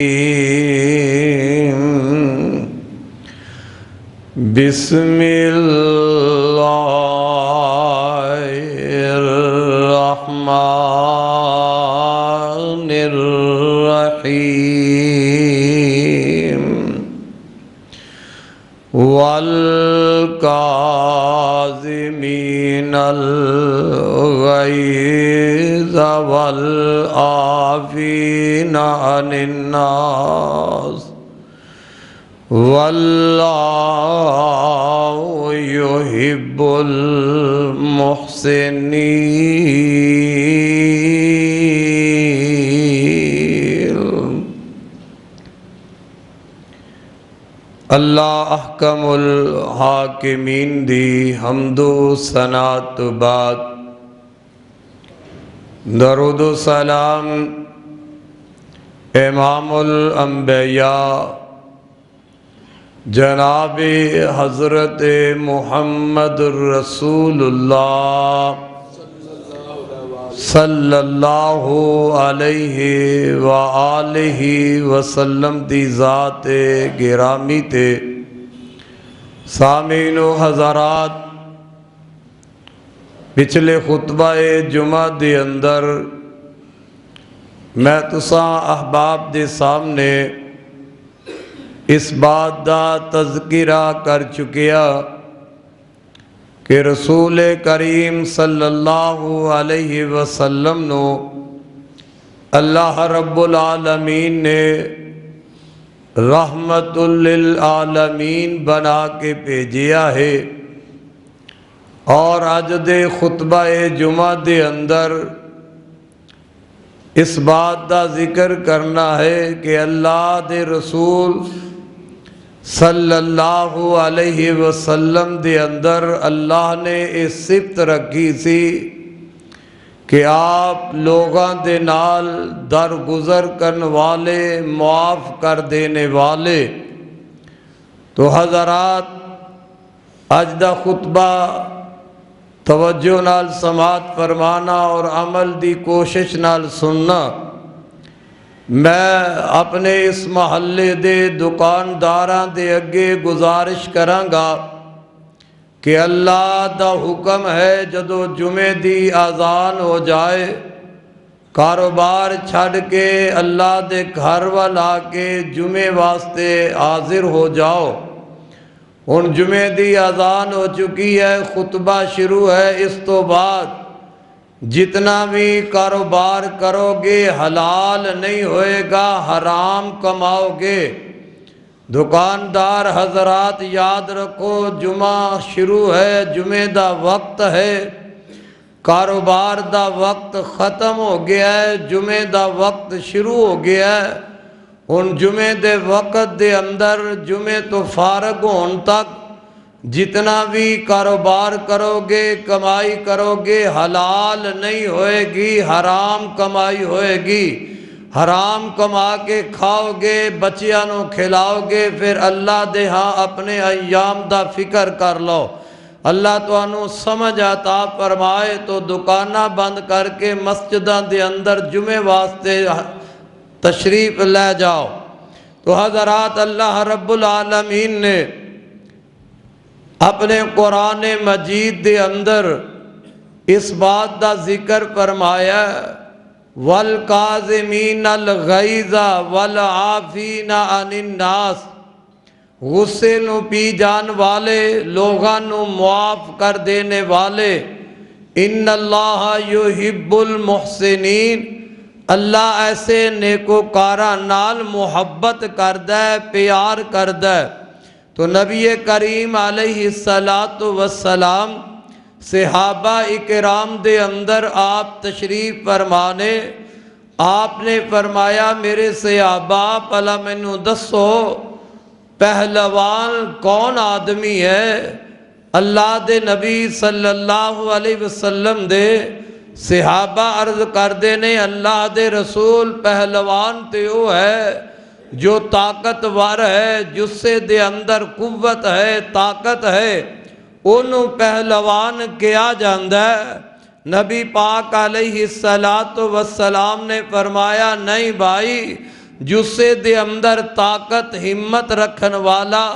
بسم اللہ الرحمن الرحیم والکاظمین الغیظ والعافین عن الناس واللہ یحب المحسنین۔ اللہ احکم الحاکمین دی حمد و ثنا تو بعد درود و سلام امام الانبیاء جناب حضرت محمد رسول اللہ صلی اللہ علیہ وآلہ وسلم دی ذات گرامی تے سامعین و حضرات، پچھلے خطبہ جمعہ دے اندر میں تساں احباب دے سامنے اس بات دا تذکرہ کر چکیا کہ رسول کریم صلی اللہ علیہ وسلم نو اللہ رب العالمین نے رحمت للعالمین بنا کے بھیجیا ہے، اور اج دے خطبہ جمعہ دے اندر اس بات دا ذکر کرنا ہے کہ اللہ دے رسول صلی اللہ علیہ وسلم دے اندر اللہ نے اس صفت رکھی سی کہ آپ لوگاں دے نال درگزر کرن والے، معاف کر دینے والے۔ تو حضرات، اج دا خطبہ توجہ نال سماعت فرمانا اور عمل دی کوشش نال سننا۔ میں اپنے اس محلے دے دکانداراں دے اگے گزارش کراں گا کہ اللہ دا حکم ہے جدو جمعے دی اذان ہو جائے کاروبار چھڑ کے اللہ دے گھر وال آ کے جمعے واسطے حاضر ہو جاؤ۔ ان جمعے دی اذان ہو چکی ہے، خطبہ شروع ہے، اس تو بعد جتنا بھی کاروبار کرو گے حلال نہیں ہوئے گا، حرام کماؤ گے۔ دکاندار حضرات یاد رکھو، جمعہ شروع ہے، جمعے دا وقت ہے، کاروبار دا وقت ختم ہو گیا ہے، جمعے دا وقت شروع ہو گیا ہے۔ ان جمعے دے وقت دے اندر جمعے تو فارغ ہون تک جتنا بھی کاروبار کرو گے، کمائی کرو گے، حلال نہیں ہوئے گی، حرام کمائی ہوئے گی۔ حرام کما کے کھاؤ گے، بچیاں نو کھلاؤ گے، پھر اللہ دے ہاں اپنے ایام دا فکر کر لو۔ اللہ تو انو سمجھ عطا فرمائے تو دکانہ بند کر کے مسجداں دے اندر جمعے واسطے تشریف لے جاؤ۔ تو حضرات، اللہ رب العالمین نے اپنے قرآن مجید دے اندر اس بات دا ذکر فرمایا، وَالْقَاظِمِينَ الْغَيْظَ وَالْعَافِينَ عَنِ النَّاسِ، غصے نو پی جان والے، لوگاں نو معاف کر دینے والے۔ اِنَّ اللَّهَ يُحِبُّ الْمُحْسِنِينَ، اللہ ایسے نیکوکاراں نال محبت کردہ ہے، پیار کردہ ہے۔ تو نبی کریم علیہ السلام صحابہ اکرام دے اندر آپ تشریف فرمانے، آپ نے فرمایا میرے صحابہ پہلا مینوں دسو پہلوان کون آدمی ہے؟ اللہ دے نبی صلی اللہ علیہ وسلم دے صحابہ عرض کردے نے، اللہ دے رسول پہلوان تے وہ ہے جو طاقتور ہے، جس سے دے اندر قوت ہے، طاقت ہے، انہوں پہلوان کیا جاندہ ہے۔ نبی پاک علیہ السلام نے فرمایا نہیں بھائی، جسے دے اندر طاقت ہمت رکھن والا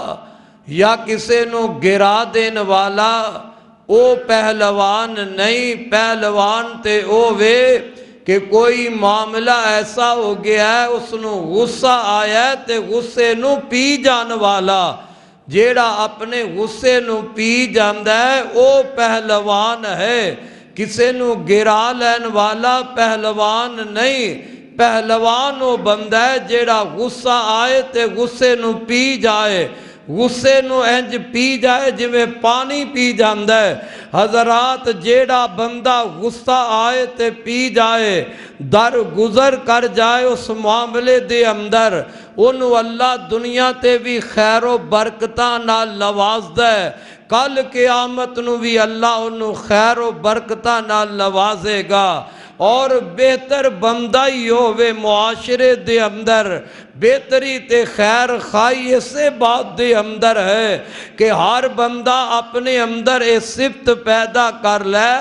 یا کسے نو گرا دین والا او پہلوان نہیں۔ پہلوان تے او وے کہ کوئی معاملہ ایسا ہو گیا ہے اس نو غصہ آیا ہے تے غصے نو پی جان والا، جیڑا اپنے غصے نو پی جاندا ہے او پہلوان ہے۔ کسے نو گرا لین والا پہلوان نہیں۔ پہلوان وہ بندہ ہے جیڑا غصہ آئے تے غصے نو پی جائے، غصے نو انج پی جائے جویں پانی پی جاندا ہے۔ حضرات جیڑا بندہ غصہ آئے تے پی جائے، در گزر کر جائے اس معاملے دے اندر، انہوں اللہ دنیا تے بھی خیر و برکتاں نال نوازدا ہے، کل قیامت نو بھی اللہ انہوں خیر و برکتاں نال نوازے گا۔ اور بہتر بندہ ہی ہووے معاشرے دے اندر، بہتری تے خیر خائی اسے بات دے اندر ہے کہ ہر بندہ اپنے اندر اے صفت پیدا کر لے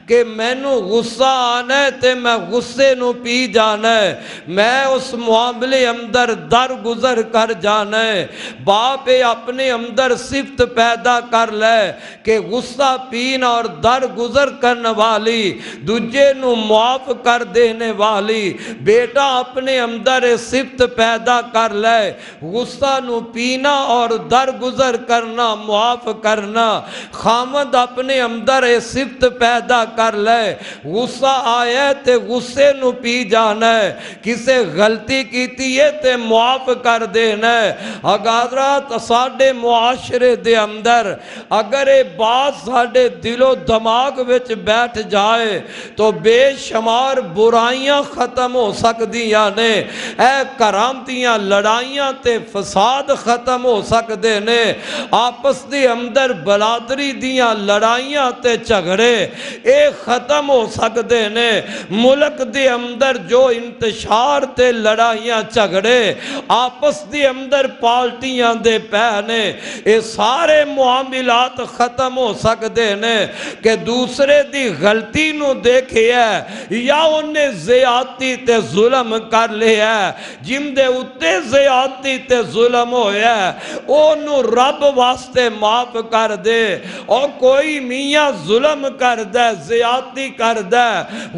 کہ میں نو غصہ آنا ہے تے میں غصے نو پی جانا ہے، میں اس معاملے اندر در گزر کر جانا ہے۔ باپ اپنے اندر صفت پیدا کر لے کہ غصہ پین اور در گزر کرنے والی، دوجے نو معاف کر دینے والی، بیٹا اپنے اندر صفت پیدا کر لے غصہ نو پینا اور در گزر کرنا، معاف کرنا۔ خامد اپنے اندر صفت پیدا کر لے غصہ آئے تے غصے نو پی جانا ہے، کسے غلطی کیتی ہے تے معاف کر دینا ہے۔ اگادرات ساڑھے معاشرے دے اندر اگر یہ بات ساڑھے دل و دماغ وچ بیٹھ جائے تو بے شمار برائیاں ختم ہو سکدیاں نے، اے کرامتیاں لڑائیاں تے فساد ختم ہو سکدے نے، آپس دے اندر بلادری دیاں لڑائیاں تے جھگڑے اے ختم ہو سکدے نے، ملک دے اندر جو انتشار تے لڑائیاں جھگڑے آپس دے اندر پارٹیاں دے پہنے، اے سارے معاملات ختم ہو سکدے نے کہ دوسرے دی غلطی نو دیکھے ہے یا انہیں زیادتی تے ظلم کر لے ہے، جن دے اتے زیادتی تے ظلم ہوئے ہے انہوں رب واسطے معاف کر دے۔ اور کوئی میاں ظلم کر دے، زیادتی کر دے،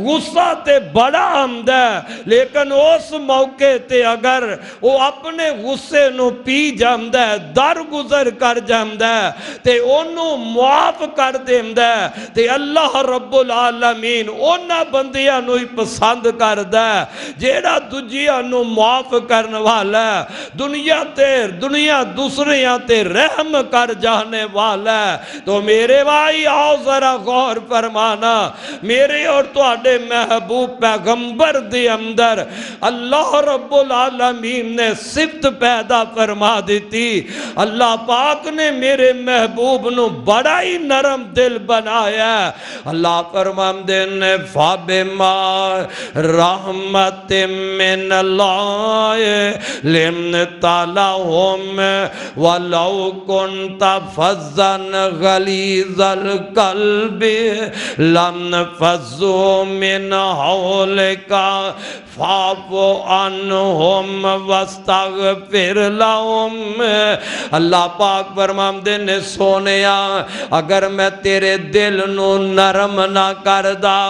غصہ تے بڑا حمد ہے، لیکن اس موقع تے اگر وہ اپنے غصے نو پی جاندہ ہے، در گزر کر جاندہ ہے تے انہوں معاف کر دیندہ ہے تے اللہ رب العالمین انہاں بندیاں نو ہی پسند کر دے جیڑا دجیاں نو معاف کرنے والا ہے، دنیا دوسریاں تے رحم کر جانے والا ہے۔ تو میرے بھائی آؤ ذرا غور فرمانا، میرے اور تواڈے محبوب پیغمبر دے اندر اللہ رب العالمین نے صفت پیدا فرما دیتی۔ اللہ پاک نے میرے محبوب نو بڑا ہی نرم دل بنایا ہے۔ اللہ فرماندے نے فَبِمَا رحمت من اللہ لنت لهم ولو كنت فظا غلیظ القلب لانفضوا من حولك فاعف عنهم واستغفر لهم۔ اللہ پاک فرماندے نے سونیا اگر میں تیرے دل نو نرم نہ کردا،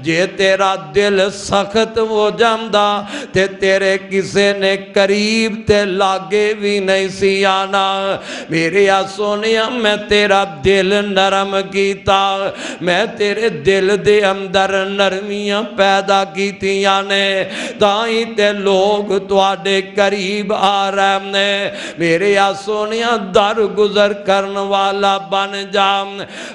جے تیرا دل سخت ہو جاندا تے تیرے کسے نے قریب تے لاگے بھی نہیں سی آنا۔ میرے سونیا میں تیرا دل نرم کیتا، میں تیرے دل دے اندر نرمیاں پیدا کیتیاں نے، تائیں تے لوگ تواڈے قریب آ رہے نے۔ میرے سونیا در گزر کرن والا بن جا۔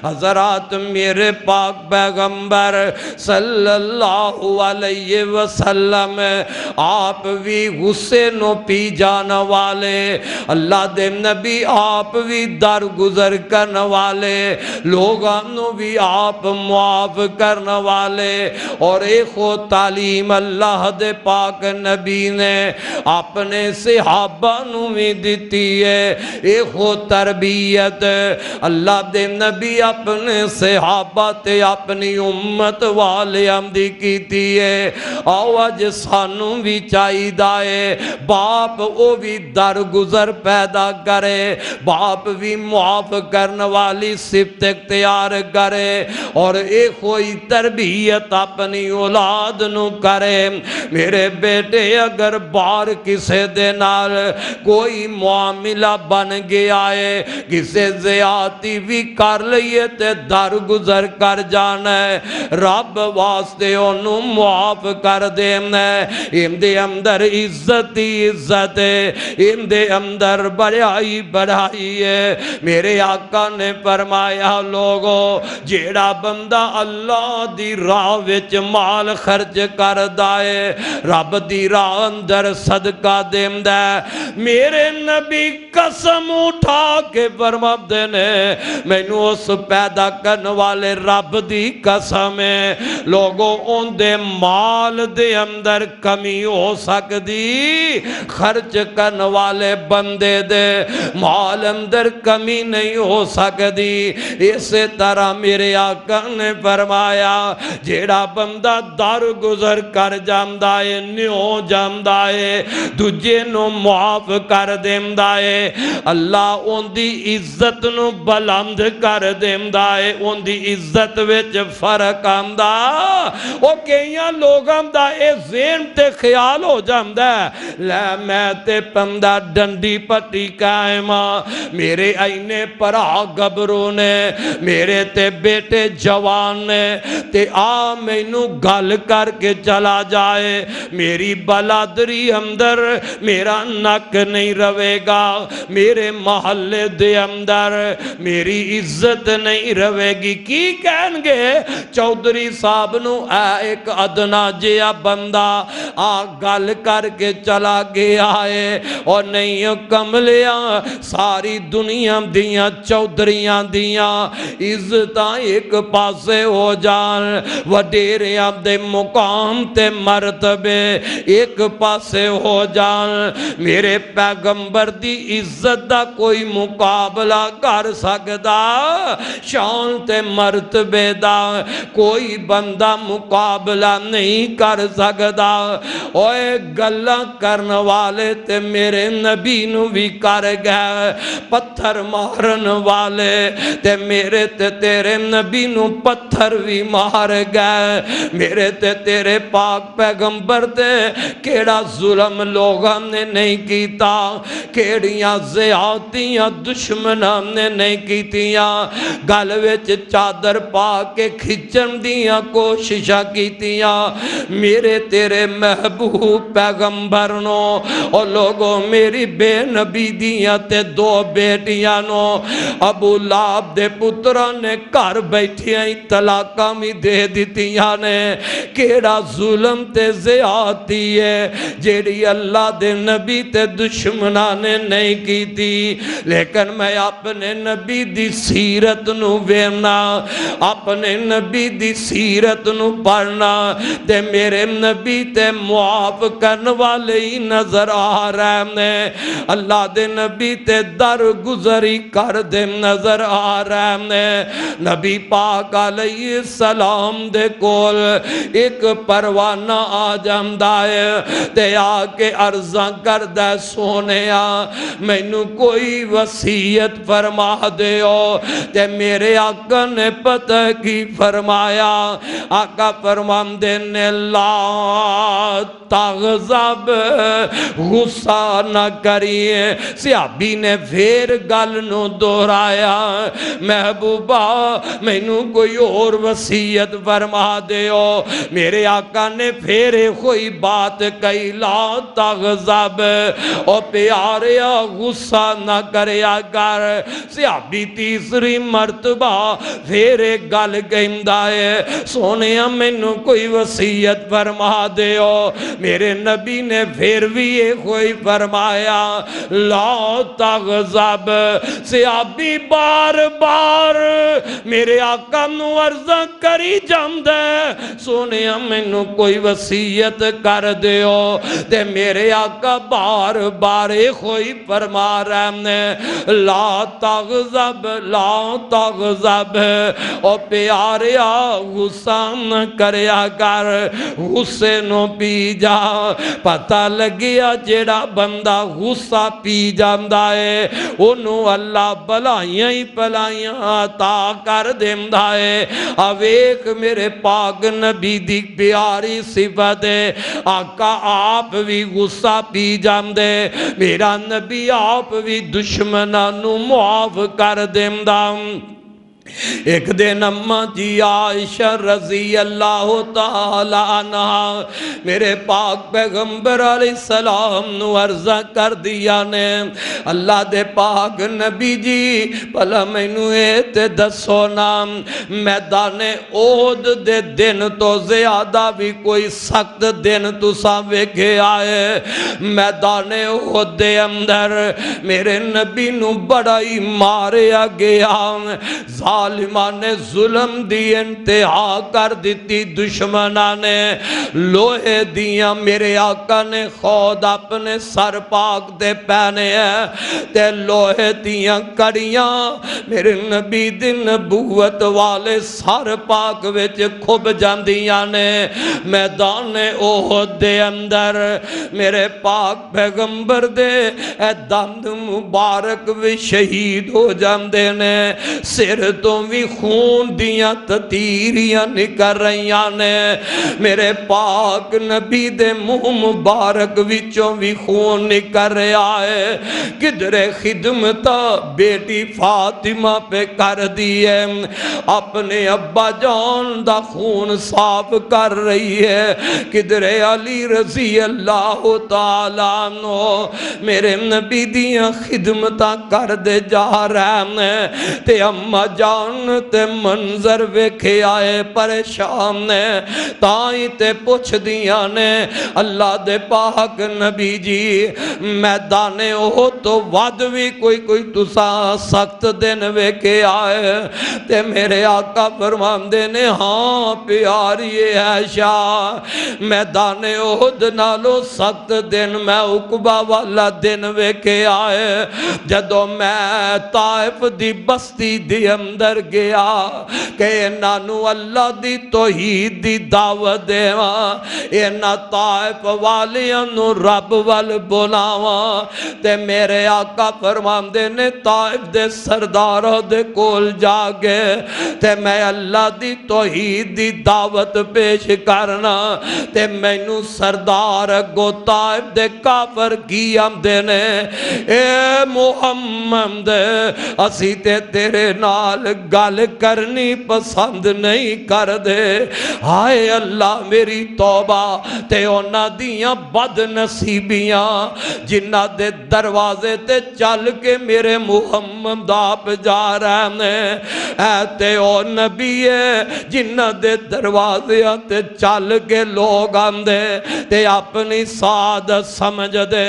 حضرات میرے پاک پیغمبر صلی اللہ علیہ وسلم آپ بھی غصے نو پی جانا والے، اللہ دے نبی آپ بھی در گزر کرنے والے، لوگانوں بھی آپ معاف کرنے والے، اور ایک تعلیم اللہ اللہ دے پاک نبی نے اپنے صحابہ نو بھی دتی ہے اے ہو تربیت اللہ دے نبی اپنے صحابہ تے اپنی امت والے دی کیتی ہے آؤ اج سانوں بھی چاہی دائے باپ او بھی درگزر پیدا کرے باپ بھی معاف کرنے والی صفت اختیار کرے اور ایک کوئی تربیت اپنی اولاد نو کرے میرے بیٹے اگر بار کسے دے نال کوئی معاملہ بن گیا ہے کسے زیادتی بھی کر لئے تے درگزر کر جانا ہے رب واسطے انہوں معاف کر دینا ہے ان دے اندر عزت ہی عزت ہے ان دے اندر بڑائی بڑائی ہے میرے آقا نے فرمایا لوگو جیڑا بندہ اللہ دی راہ وچ مال خرچ کر دائے رب دی راہ اندر صدقہ دیم دے میرے نبی قسم اٹھا کے فرما دینے میں نو اس پیدا کرنے والے رب دی قسم ہے لوگوں ان دے مال دے اندر کمی ہو سکتی خرچ کرنے والے بندے دے مال اندر کمی نہیں ہو سکتی اسی طرح میرے آقا نے فرمایا جیڑا بندہ در گزر کر جاندہ ہے نیو جاندہ ہے دجے نو معاف کر دیندہ ہے اللہ ان دی عزت نو بلند کر دیندہ ہے ان دی عزت وچ فرق آندہ او کئیاں لوگاں دا اے ذہن تے خیال ہو جاندہ ہے لے میں تے پندہ ڈنڈی پٹی قائمہ میرے اینے پرا گبرو نے میرے تے بیٹے جوان نے تے آ مینو گل کر کے چلا جائے میری بلادری اندر میرا نک نہیں روے گا میرے محلے دے اندر میری عزت نہیں روے گی کی کہیں گے چودھری صاحب نو اے ایک ادنا جیا بندہ آ گل کر کے چلا گیا ہے اور نہیں کملیاں ساری دنیا دیاں چودھریاں دیاں عزتاں ایک پاسے ہو جان وڈیریاں دے مقام تے مرتبے ایک پاسے ہو جان میرے پیغمبر دی عزت دا کوئی مقابلہ کر سکدا شان تے مرتبے دا کوئی بندہ مقابلہ نہیں کر سکدا اوے گلہ کرنے والے تے میرے نبی نو بھی کر گئے پتھر مارن والے تے میرے تے تیرے نبی نو پتھر بھی مار گئے میرے تے تیرے پاک پیغمبر تے کیڑا ظلم لوگاں نے نہیں کیتا کیڑیاں زیادتیاں دشمناں نے نہیں کیتیاں گل وچ چادر پا کے کھچن دیاں کوششاں کیتیاں میرے تیرے محبوب پیغمبر نو اور لوگوں میری بے نبی دیاں تے دو بیٹیاں نو ابو لہب دے پترہ نے کار بیٹھیاں طلاقاں بھی دے دیتیاں نے کیڑا ظلم تے زیادتی ہے جیڑی اللہ دے نبی تے دشمنہ نے نہیں کی تھی لیکن میں اپنے نبی دی سیرت نو وینا اپنے نبی دی سیرت نو پڑھنا تے میرے نبی تے معاف کرنے والے ہی نظر آ رہے ہیں اللہ دے نبی تے در گزری کر دے نظر آ رہے ہیں نبی پاک علیہ السلام دے کول ایک پروانہ آ جاندہ ہے تے آکے عرضاں کر دے سونیا میں نو کوئی وصیت فرما دے ہو تے میرے آقا نے پتہ کی فرمایا آقا فرمان دینے لا تغضب غصہ نہ کریے صحابی نے پھر گل نو دہرایا محبوبہ میں نو کوئی اور وصیت فرما دے ہو میرے آقا نے پھر کوئی بات کہی لا تغضب او پیاریا غصہ نہ کریا کر صحابی تیسری مرتبہ پھر گل کہندہ ہے سونیا میں نو کوئی وصیت فرما دے ہو میرے نبی نے پھر بھی یہ کوئی فرمایا لا تغضب صحابی بار بار میرے آقا نو عرضہ کری جاندہ سونیا میں نو کوئی وصیت وصیت کر دیو تے میرے آقا بار بار کوئی فرما رہے ہیں لا تغضب لا تغضب، او پیاریا غصہ نہ کریا کر، غصے نو پی جا، پتہ لگیا جیڑا بندہ غصہ پی جاندا ہے انہوں اللہ بلائیاں ہی بلائیاں عطا کر دیندا ہے۔ اویک میرے پاک نبی دی پیاری صفت ہے، آقا آپ بھی غصہ پی جاندے، میرا نبی آپ بھی دشمناں نو معاف کر دیندا۔ ایک دن اماں جی عائشہ رضی اللہ تعالی عنہ میرے پاک پیغمبر علیہ السلام نو عرضہ کر دیا نے اللہ دے پاک نبی جی پہلا مینو تے دسو نام میدان احد دے دن تو زیادہ بھی کوئی سخت دن تساں ویکھے آئے؟ میدان احد دے اندر میرے نبی نو بڑا ہی ماریا گیا، ظالمان نے ظلم دی انتہا کر دیتی، دشمنان نے لوہے دیاں میرے آقا نے خود اپنے سر پاک دے پہنے ہیں تے لوہے دیاں کڑیاں میرے نبی دی نبوت والے سر پاک وچ کھب جاندیاں نے۔ میدان احد دے اندر میرے پاک پیغمبر دے اے دند مبارک بھی شہید ہو جاندے نے، سر تو بھی خون دیاں تتیریاں نکر رہیاں نے، میرے پاک نبی دے منہ مبارک وچوں بھی خون نکر رہا ہے، کدھر خدمتا بیٹی فاطمہ پہ کر دیئے، اپنے ابا جان دا خون صاف کر رہی ہے، کدھر علی رضی اللہ تعالیٰ عنہ میرے نبی دیاں خدمتا کر دے جا رہے ہیں تے اماں جان تے منظر ویکھے آئے پریشان نے، تائیں تے پوچھ دیاں نے اللہ دے پاک نبی جی میدان احد تو ود بھی کوئی تساں سخت دن ویکھے آئے؟ تے میرے آقا فرماندے نے ہاں پیاری عائشہ میدان احد نالو سخت دن میں عقبہ والا دن ویکھے آئے جدو میں طائف دی بستی دی اندر گیا کہ انہوں اللہ دی توحید دی دعوت دیواں، انہاں طائف والیاں نو رب وال بلاواں تے میرے آقا فرماندے نے طائف دے سرداروں دے کول جا کے تے میں اللہ دی توحید دی دعوت پیش کرنا تے مینوں سردار اگوں طائف دے کافر کی آمدے نے اے محمد اسی تے تیرے نال گل کرنی پسند نہیں کر دے، ہائے اللہ میری توبہ تے اونا دیاں بد نصیبیاں جنہ دے دروازے تے چل کے میرے محمد آپ جا رہے ہیں، اے تے او نبی ہے جنہ دے دروازے تے چل کے لوگ آندے تے اپنی سعادت سمجھ دے،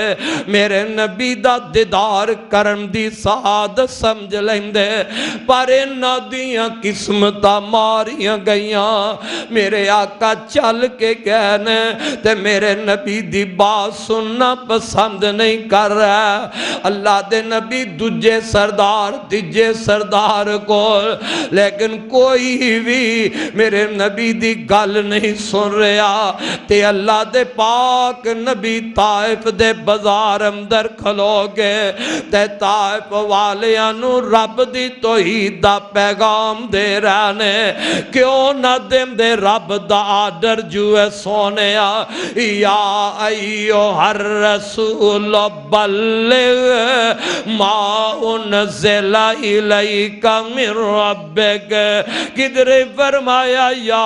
میرے نبی دا دیدار کرن دی سعادت سمجھ لیندے، پر انہاں دیاں قسمتاں ماریاں گئیاں، میرے آقا چل کے کہنے تے میرے نبی دی بات سننا پسند نہیں کر رہا، اللہ دے نبی دجے سردار تیجے سردار کو، لیکن کوئی بھی میرے نبی دی گل نہیں سن رہا تے اللہ دے پاک نبی طائف دے بازار اندر کھلو گے تے طائف والیاں نو رب دی توحید دا پیغام دے رہنے، کیوں نہ دیں دے رب دا آڈر جو ہے سونیا یا ایوہ الرسول بلغ ما انزل الیک من ربک، کدھر فرمایا یا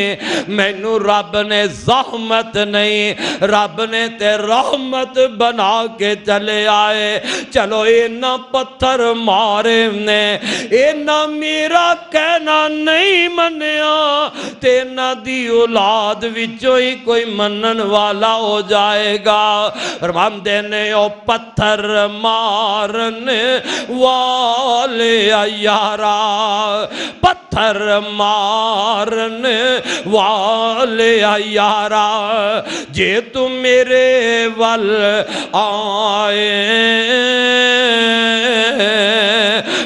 نہیں، مینوں رب نے زحمت نہیں، رب نے تے رحمت بنا کے چلے آئے۔ چلو اینا پتھر مارے نے، اینا میرا کہنا نہیں منیا، تینا دی اولاد وچوں ہی کوئی منن والا ہو جائے گا۔ فرماندے نے او پتھر مارن والے یارا، پتھر مارن والے یارا، جے تم میرے ول آئے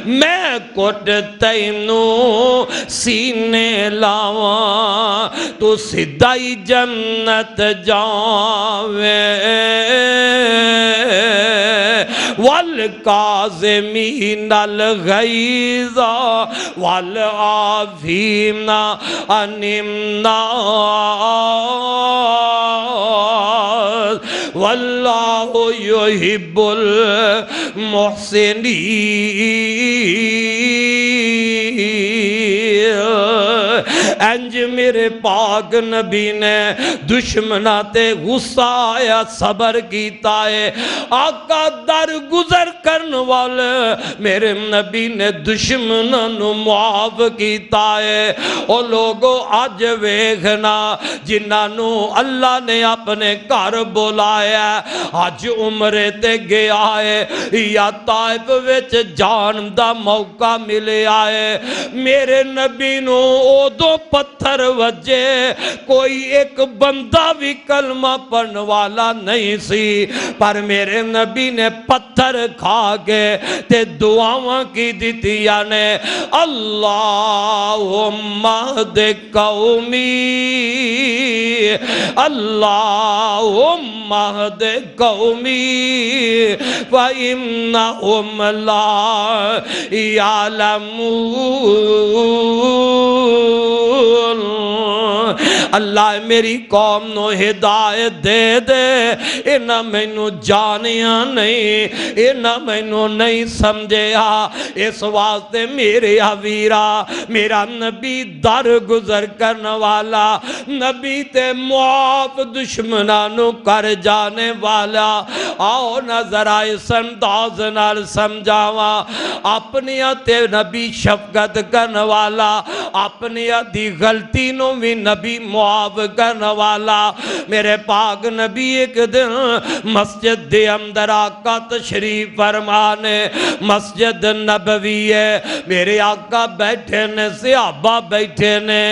میں کٹ تینوں سینے لاواں، تو سدھائی جنت جاوے۔ والکاظمین الغیظ والعافین عن الناس واللہ یحب المحسنین۔ انج میرے پاک نبی نے دشمنہ تے غصہ آیا صبر کیتا ہے، آقا در گزر کرن والے میرے نبی نے دشمنہ نو معاف کیتا ہے۔ او لوگو آج ویکھنا جنہاں نو اللہ نے اپنے گھر بلایا، آج عمرے تے گیا ہے یا طائف وچ جان دا موقع ملے آئے، میرے نبی نو او دو پتھر وجے، کوئی ایک بندہ بھی کلمہ پڑھن والا نہیں سی، پر میرے نبی نے پتھر کھا کے تے دعاواں کی دیتیا نے، اللہم اہد قومی، اللہم اہد قومی فإنہم لا یعلمون۔ اللہ میری قوم نو ہدایت دے دے، انہاں مینوں جانیا نہیں، انہاں مینوں نہیں سمجھیا، اس واسطے میرے ویرا میرا نبی در گزر کرن والا، نبی تے معاف دشمنانوں کر جانے والا۔ آؤ نظر آئے سنداز نال سمجھاواں، اپنی تے نبی شفقت کرن والا، اپنی دی غلطی نو بھی نبی معاف کرن والا۔ میرے پاک نبی ایک دن مسجد دے اندر آقا تشریف فرمانے، مسجد نبوی ہے، میرے آقا بیٹھے نے، صحابہ بیٹھے نے،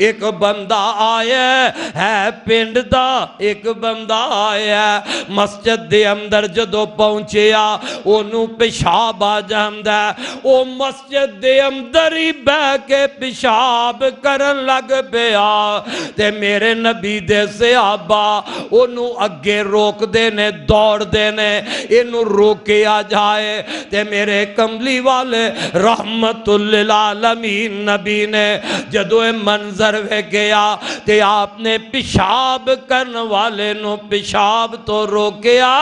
ایک بندہ آیا ہے پنڈ دا، ایک بندہ آیا ہے مسجد دے اندر جدو پہنچیا انہوں پیشاب آ جاندہ ہے، وہ مسجد دے اندر ہی بہ کے پیشاب کرن لگ پیا، تے میرے نبی دے صحابہ انہوں اگے روک دینے دوڑ دینے انہوں روکیا جائے، تے میرے کملی والے رحمت للعالمین نبی نے جدو منظر وے گیا تے آپ نے پیشاب کرن والے نو پیشاب تو روکیا،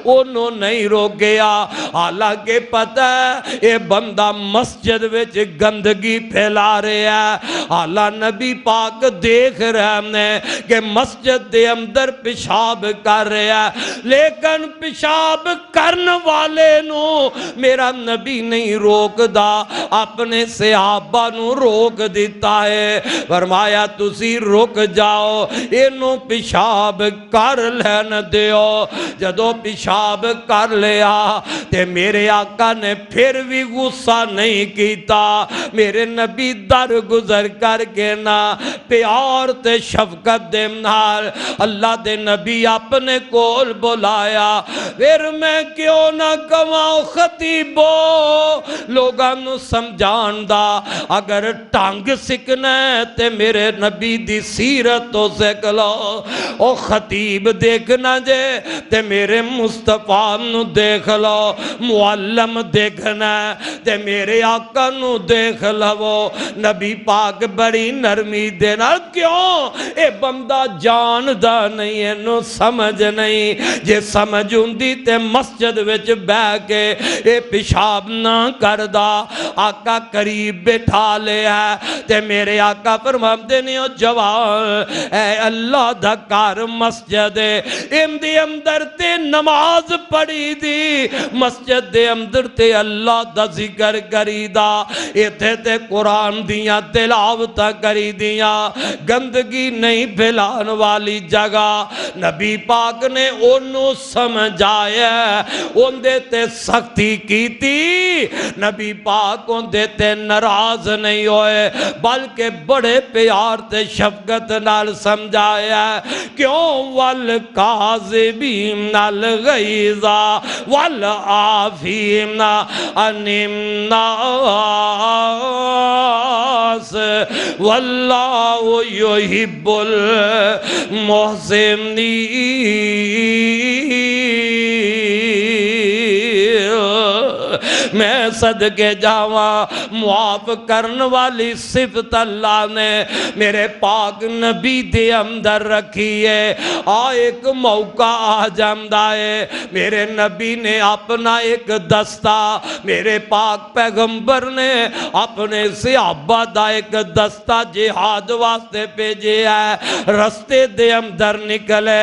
انہوں نہیں روکیا، حالانکہ پتہ ہے اے بندہ مسجد وچ گندگی پھیلا رہے ہے، حالانکہ نبی پاک دیکھ رہے ہیں کہ مسجد دے اندر پیشاب کر رہے ہے، لیکن پیشاب کرن والے نو میرا نبی نہیں روک دا، اپنے صحابہ نو روک دیتا ہے، فرمایا تسی رک جاؤ، انہوں پیشاب کر لین دیو۔ جدو پیشاب کر لیا تے میرے آقا نے پھر بھی غصہ نہیں کیتا، میرے نبی در گزر کر کے نا پیار تے شفقت دے نال اللہ دے نبی اپنے کول بلایا، پھر میں کیوں نہ کماؤ خطیبو لوگاں نو سمجھان دا، اگر ٹانگ سکنا ہے تے میرے نبی دی سیرت تو سکھ لو، او خطیب دیکھنا جے تے میرے مصطفیٰ نو دیکھ لو، معلم دیکھنا ہے تے میرے آقا نو دیکھ لو۔ نبی پاک بڑی نرمی دینا، کیوں کیوں اے بندہ جاندا نہیں اینو سمجھ نہیں جے سمجھ ہوندی تے مسجد وچ بیٹھ کے اے پیشاب نہ کردا آقا قریب بٹھا لیا تے میرے آقا فرماندے نے او جوان اے اللہ دا گھر مسجد ایم دے اندر تے نماز پڑھی دی مسجد دے اندر تے اللہ دا ذکر کری دا ایتھے تے قرآن دیاں تلاوت کری دیاں گندگی نہیں پھیلان والی جگہ نبی پاک نے انہوں سمجھایا ان دیتے سختی کی تھی نبی پاک ان دیتے ناراض نہیں ہوئے بلکہ بڑے پیار تے شفقت نال سمجھایا کیوں والکاذبین الغیظ والعافین عن الناس واللہ یحب المحسنین میں صدقے جاواں معاف کرن والی صفت اللہ نے میرے پاک نبی دے اندر رکھی ہے ایک موقع آ جاندہ ہے میرے نبی نے اپنا ایک دستہ میرے پاک پیغمبر نے اپنے صحابہ دا ایک دستہ جہاد واسطے بھیجے ہے رستے دے اندر نکلے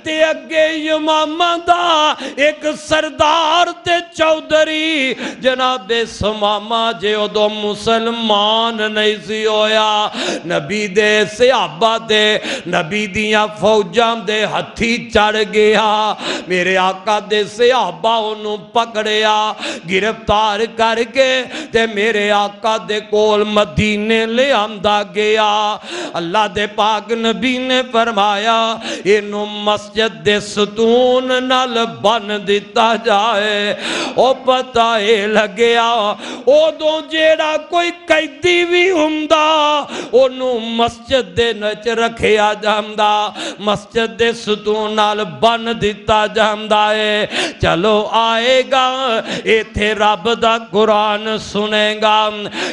تے اگے امامہ دا ایک سردار تے چودھری جناب سمامہ جے ادو مسلمان نہیں سی ہویا نبی دے صحابہ دے نبی دیاں فوجاں دے ہتھی چڑھ گیا میرے آقا دے صحابہ انہوں پکڑیا گرفتار کر کے تے میرے آقا دے کول مدینے لے آمدہ گیا اللہ دے پاک نبی نے فرمایا انہوں مسجد دے ستون نال بن دیتا جائے او پتہ لگیا او دو جیڑا کوئی قیدی بھی ہمدا انہوں مسجد دے نچ رکھیا جامدہ مسجد دے ستون نال بن دیتا جامدہ ہے چلو آئے گا ایتھے رب دا قرآن سنے گا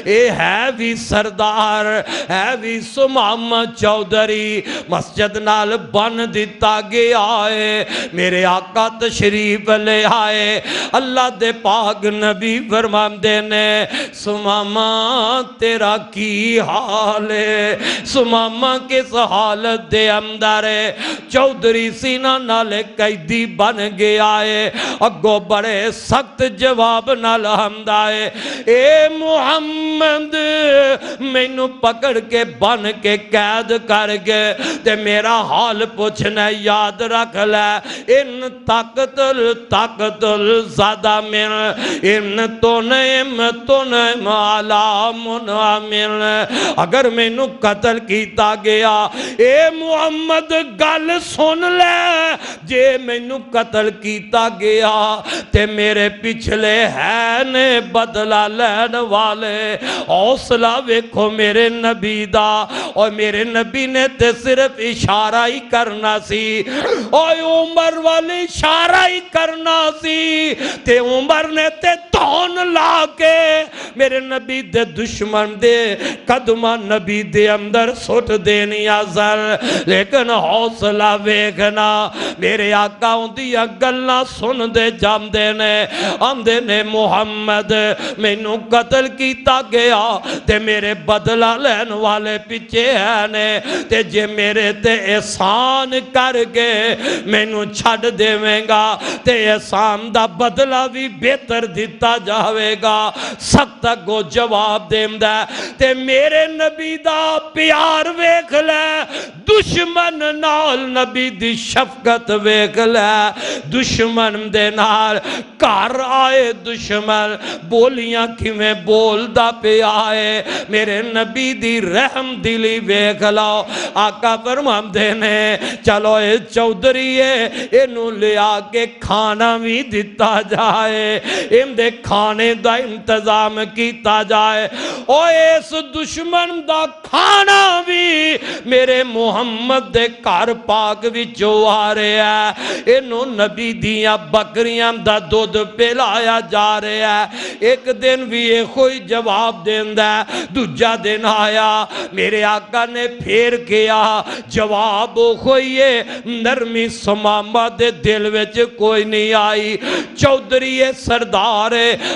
اے ہے بھی سردار ہے بھی سمام چودھری مسجد نال بن دیتا گیا ہے میرے آقا تشریف لے آئے اللہ دے پاک نبی فرماندے نے سمامہ تیرا کی حال ہے سمامہ کس حالت دے اندر ہے چودھری سینہ نالے قیدی بن گیا ہے اگو بڑے سخت جواب نال حمدہ ہے اے محمد مینو پکڑ کے بن کے قید کر کے تے میرا حال پوچھنا یاد رکھ لے ان طاقت زیادہ من ان تو نیم علا منعمل اگر مینو قتل کیتا گیا اے محمد گل سن لے جے مینو قتل کیتا گیا تے میرے پچھلے ہے نے بدلہ لین والے حوصلہ ویکھو میرے نبی دا اور میرے نبی نے تے صرف اشارہ ہی کرنا سی اور عمر والی اشارہ ہی کرنا سی تے عمر نے تے دھون لا کے میرے نبی دے دشمن دے قدمہ نبی دے اندر سٹ دینی آزر لیکن حوصلہ ویکھنا میرے آقا ہوندیا گلنا سن دے جام دینے آمدے نے محمد مینو قتل کیتا گیا تے میرے بدلہ لین والے پیچھے ہیں نے تے جے میرے تے احسان کر کے مینو چھڑ دیویں گا تے احسان دا بدلہ بھی بہتر دیتا جاوے گا سخت گو جواب دیم دے تے میرے نبی دا پیار ویکھ لے دشمن نال نبی دی شفقت ویکھ لے دشمن دے نال کار آئے دشمن بولیاں کیویں بول دا پہ آئے میرے نبی دی رحم دلی ویکھ لاؤ آقا فرمان دینے چلو اے چودھری ہے انہوں لے آکے کھانا بھی دیتا جائے ام دے کھانے دا انتظام کیتا جائے او اس دشمن دا کھانا بھی میرے محمد دے گھر پاک وچوں آ رہا ہے اینو نبی دیاں بکریاں دا دودھ پلایا جا رہا ہے ایک دن بھی یہ کوئی جواب دیندا ہے دوجا دن آیا میرے آقا نے پھیر کیا جواب کوئی نرمی سمامہ دے دل وچ کوئی نہیں آئی چودھری سردار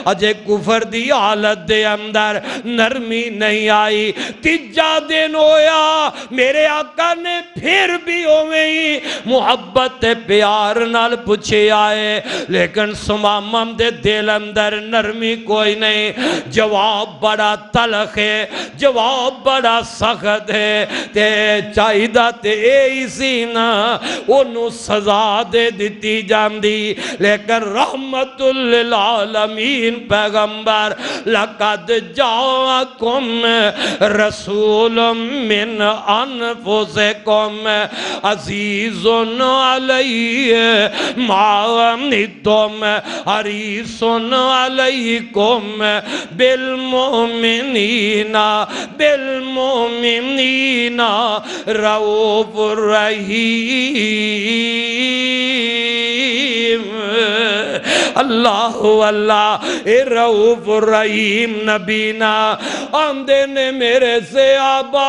اجے کفر دی حالت دے اندر نرمی نہیں آئی تیجا دن ہویا میرے آقا نے پھر بھی ہوئی محبت پیار نال پوچھے آئے لیکن سمامہ دے دل اندر نرمی کوئی نہیں جواب بڑا تلخ ہے جواب بڑا سخت ہے تے چاہیدہ تے اسی نا انہوں سزا دے دیتی جاندی لیکن رحمت للعالمین پیغمبر لقد جاءکم رسول من انفسکم عزیز علیہ ما عنتم حریص علیکم بالمؤمنین رؤوف الرحیم اللہ اللہ اے رؤوف الرحیم نبینا آمدے نے میرے سے آبا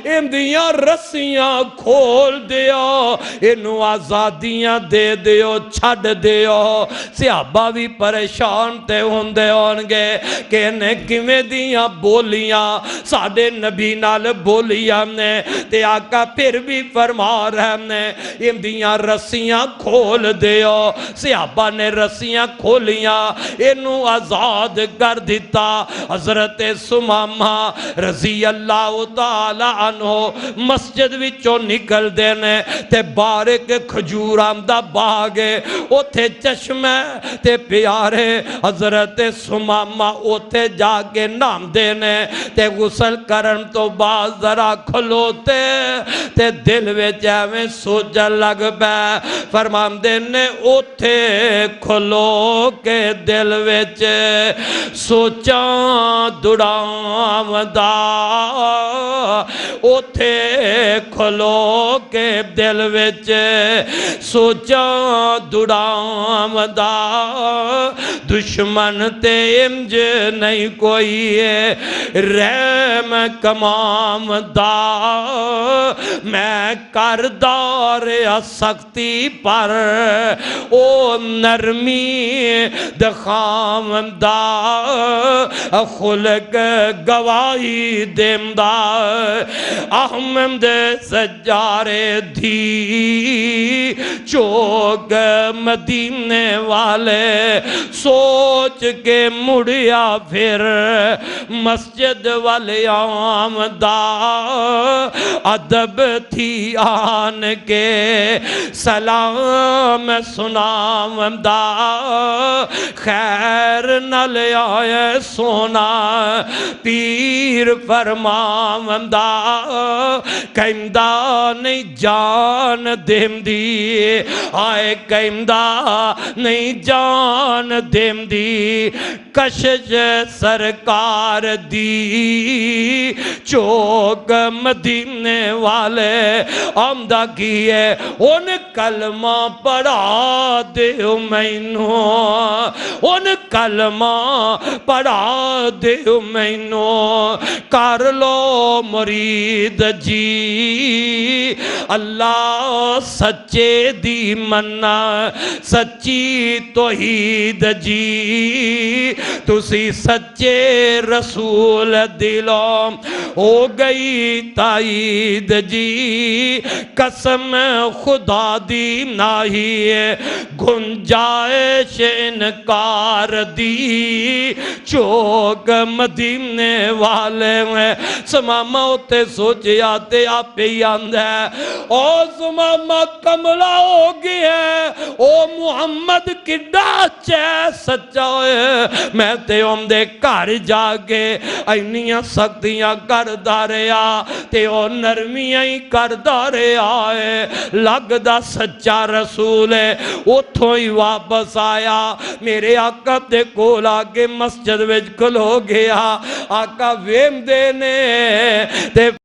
اندیاں رسیاں کھول دیو انہوں آزادیاں دے دیو چھڑ دیو صحابہ بھی پریشان تے ہوندے ہونگے کہ انہیں کمیں دیاں بولیاں ساڑھے نبی نال بولیاں نے تے آقا پھر بھی فرما رہے نے اندیاں رسیاں کھول دیو صحابہ نے رسیاں کھولیاں انہوں آزاد کر دیتا حضرت سمامہ رضی اللہ تعالی عنہ مسجد وچوں نکل دینے تے بارک کھجور آمدہ باغے اوتھے چشمے تے پیارے حضرت سمامہ اوتھے جا کے نام دینے تے غسل کرن تو بعد ذرا کھلوتے تے دل وچ ایویں سوچ لگ پے فرمان دینے اوتھے کھلو کے دل وچ سوچاں دڑاودا اوتھے کھلو کے دل وچ سوچاں دڑاودا دشمن تے امج نہیں کوئی رحم کمام دا میں کردار سختی پر او نرمی دخام دا خلق گواہی دیم دا احمد سجارے دی چوک مدینے والے سوچ کے مڑیا پھر مسجد والے آمدہ ادب تھی آن کے سلام سنامدہ خیر نہ لے آئے سونا پیر فرمامدہ کہمدہ نہیں جان دیم دی آئے کہمدہ نہیں جان دیم دی کشش سرکار دی چوک مدینے والے آمدہ کیے ان کلمہ پڑھا دیو مینو ان کلمہ پڑھا دیو مینو کر لو مرید جی اللہ سچے دی مننا سچی توحید جی تسی سچے رسول دلوں ہو گئی تائید جی قسم خدا دی ناہی گنجائش انکار دی چوک مدینے والے میں سمامہ ہوتے سوچے آتے آپ ہی آندھ ہے او سمامہ کملا ہو گئی ہے او محمد کی ڈاچے سچا ہے میں تے ہم دے کار جا کے اینیاں سختیاں کر کردا رہا تے او نرمیاں ہی کردا رہا ہے لگدا سچا رسول ہے اتھوں ہی واپس آیا میرے آقا دے کول آگے مسجد وچ کھلو گیا آقا ویندے نے تے